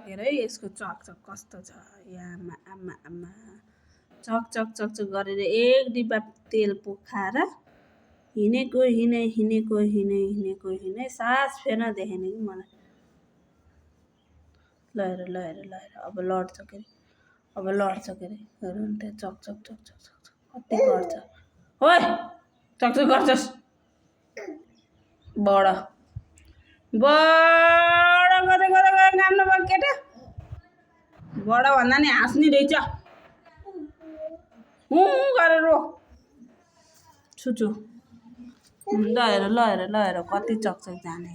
हेर है यसको चकचक कस्तो छ आमा आमा आमा चकचक चकचक गरेर एक डिब्बा तेल पोखाएर हिँडेको सास फेर्न देखेन कि मलाई ल हेर अब लड्छ के अरे हेर न त्यहाँ चकचक कति गर्छ ओए चकचक गर्छस् बडा गर्दै काम नभएको केटा बडा भन्दा नि हाँस्ने रहेछ गरेर छुचु ल हेर कति चकचक जाने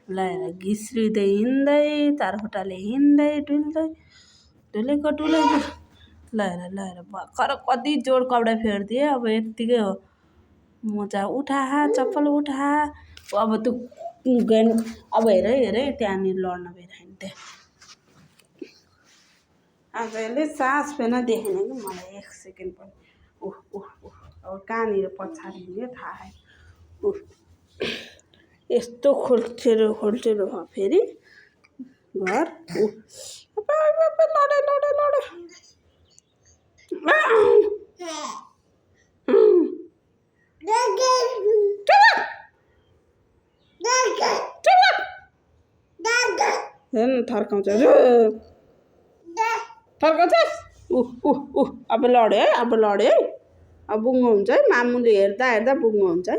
ल हेर घिस्रिँदै हिँड्दै चारखुट्टाले हिँड्दै डुलेको ल हेर भर्खर कति जोड कपडा फेरिदिए अब यत्तिकै हो मोजा उठा चप्पल उठा अब तँ अब हेर त्यहाँनिर लड्न गइरहेको त्यहाँ आज यसले सास फेर्न देखेन कि मलाई एक सेकेन्ड पनि अब कहाँनिर पछाडि हिँड्यो थाहा यस्तो खोल्टेरो भयो फेरि घर लडे हेर्न थर्काउँछ अब लड्यो है अब बुङ्गो हुन्छ है मामुले हेर्दा बुङ्गो हुन्छ है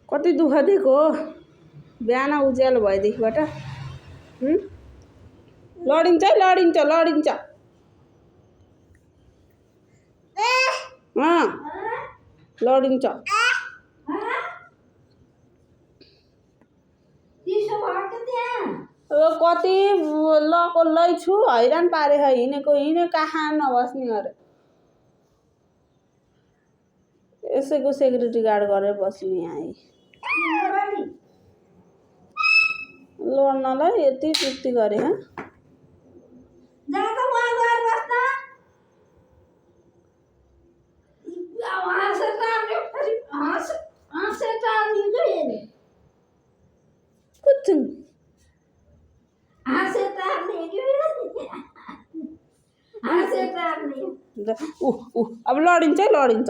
कति दुःख दिएको हो बिहान उज्यालो भएदेखिबाट लडिन्छ लडिन्छ कति लै छु हैरान पारे हिँडेको कहाँ नबस्ने अरे यसैको सेक्युरिटी गार्ड गरेर बस्नु यहाँ लड्नलाई यति चुक्ति गरे अब लडिन्छ